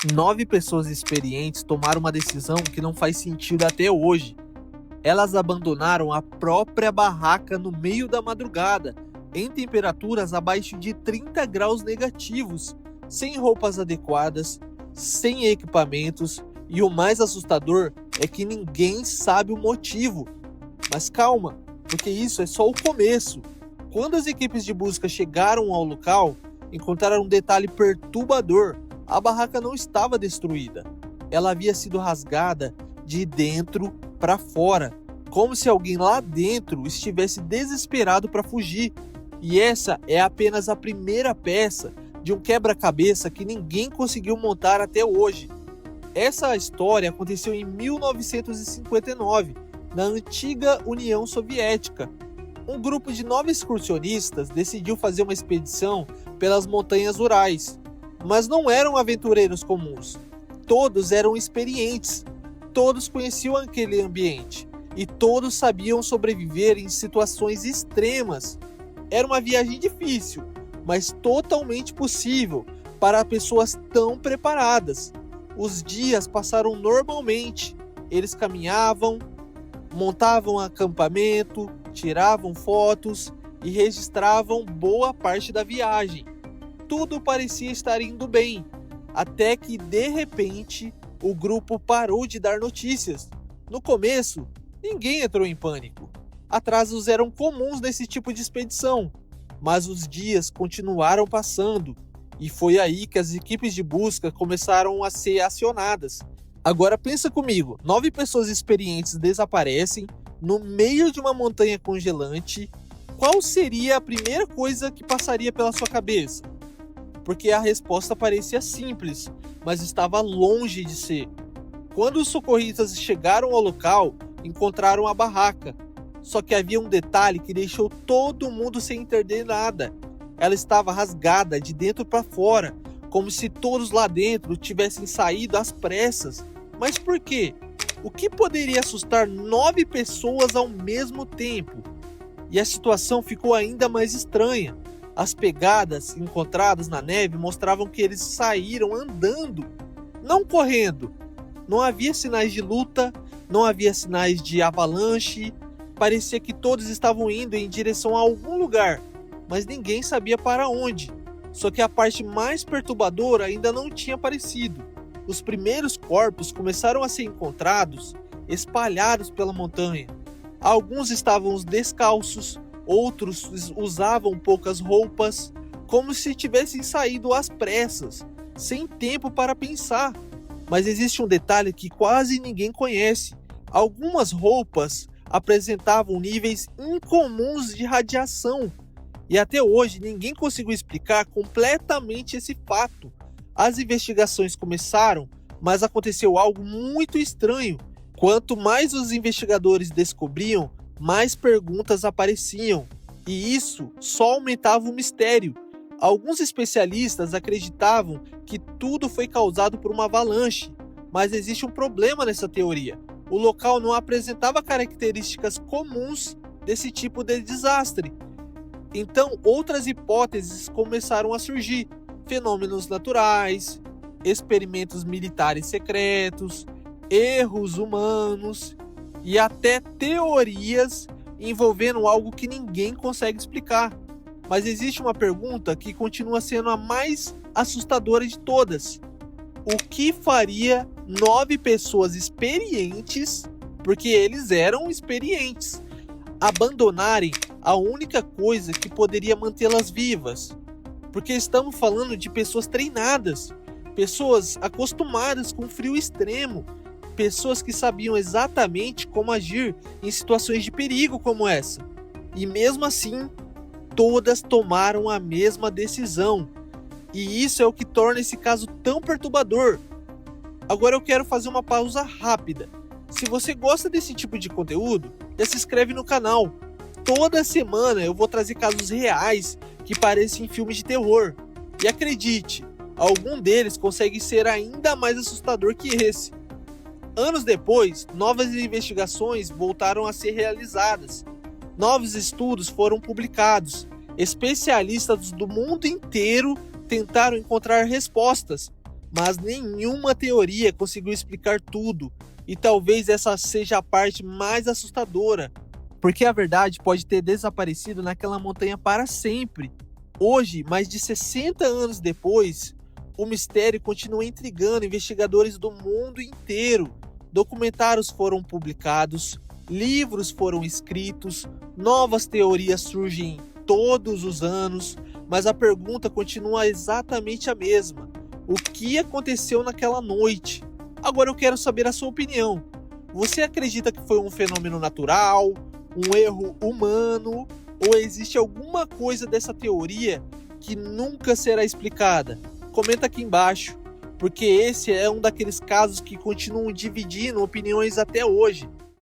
9 pessoas experientes tomaram uma decisão que não faz sentido até hoje. Elas abandonaram a própria barraca no meio da madrugada, em temperaturas abaixo de 30 graus negativos, sem roupas adequadas, sem equipamentos, e o mais assustador é que ninguém sabe o motivo. Mas calma, porque isso é só o começo. Quando as equipes de busca chegaram ao local, encontraram um detalhe perturbador. A barraca não estava destruída. Ela havia sido rasgada de dentro para fora, como se alguém lá dentro estivesse desesperado para fugir. E essa é apenas a primeira peça de um quebra-cabeça que ninguém conseguiu montar até hoje. Essa história aconteceu em 1959, na antiga União Soviética. Um grupo de 9 excursionistas decidiu fazer uma expedição pelas montanhas Urais, mas não eram aventureiros comuns. Todos eram experientes, todos conheciam aquele ambiente e todos sabiam sobreviver em situações extremas. Era uma viagem difícil, mas totalmente possível para pessoas tão preparadas. Os dias passaram normalmente. Eles caminhavam, montavam acampamento, tiravam fotos e registravam boa parte da viagem. Tudo parecia estar indo bem, até que, de repente, o grupo parou de dar notícias. No começo, ninguém entrou em pânico. Atrasos eram comuns nesse tipo de expedição, mas os dias continuaram passando, e foi aí que as equipes de busca começaram a ser acionadas. Agora pensa comigo, 9 pessoas experientes desaparecem no meio de uma montanha congelante. Qual seria a primeira coisa que passaria pela sua cabeça? Porque a resposta parecia simples, mas estava longe de ser. Quando os socorristas chegaram ao local, encontraram a barraca. Só que havia um detalhe que deixou todo mundo sem entender nada. Ela estava rasgada de dentro para fora, como se todos lá dentro tivessem saído às pressas. Mas por quê? O que poderia assustar 9 pessoas ao mesmo tempo? E a situação ficou ainda mais estranha. As pegadas encontradas na neve mostravam que eles saíram andando, não correndo. Não havia sinais de luta, não havia sinais de avalanche. Parecia que todos estavam indo em direção a algum lugar, mas ninguém sabia para onde. Só que a parte mais perturbadora ainda não tinha aparecido. Os primeiros corpos começaram a ser encontrados, espalhados pela montanha. Alguns estavam descalços, outros usavam poucas roupas, como se tivessem saído às pressas, sem tempo para pensar. Mas existe um detalhe que quase ninguém conhece. Algumas roupas apresentavam níveis incomuns de radiação. E até hoje ninguém conseguiu explicar completamente esse fato. As investigações começaram, mas aconteceu algo muito estranho. Quanto mais os investigadores descobriam, mais perguntas apareciam. E isso só aumentava o mistério. Alguns especialistas acreditavam que tudo foi causado por uma avalanche, mas existe um problema nessa teoria. O local não apresentava características comuns desse tipo de desastre. Então, outras hipóteses começaram a surgir: fenômenos naturais, experimentos militares secretos, erros humanos e até teorias envolvendo algo que ninguém consegue explicar. Mas existe uma pergunta que continua sendo a mais assustadora de todas: o que faria 9 pessoas experientes, porque eles eram experientes, abandonarem a única coisa que poderia mantê-las vivas? Porque estamos falando de pessoas treinadas, pessoas acostumadas com frio extremo, pessoas que sabiam exatamente como agir em situações de perigo como essa. E mesmo assim, todas tomaram a mesma decisão. E isso é o que torna esse caso tão perturbador. Agora eu quero fazer uma pausa rápida. Se você gosta desse tipo de conteúdo, já se inscreve no canal. Toda semana eu vou trazer casos reais que parecem filmes de terror. E acredite, algum deles consegue ser ainda mais assustador que esse. Anos depois, novas investigações voltaram a ser realizadas. Novos estudos foram publicados. Especialistas do mundo inteiro tentaram encontrar respostas, mas nenhuma teoria conseguiu explicar tudo, e talvez essa seja a parte mais assustadora, porque a verdade pode ter desaparecido naquela montanha para sempre. Hoje, mais de 60 anos depois, o mistério continua intrigando investigadores do mundo inteiro. Documentários foram publicados, livros foram escritos, novas teorias surgem todos os anos, mas a pergunta continua exatamente a mesma: o que aconteceu naquela noite? Agora eu quero saber a sua opinião. Você acredita que foi um fenômeno natural, um erro humano, ou existe alguma coisa dessa teoria que nunca será explicada? Comenta aqui embaixo, porque esse é um daqueles casos que continuam dividindo opiniões até hoje.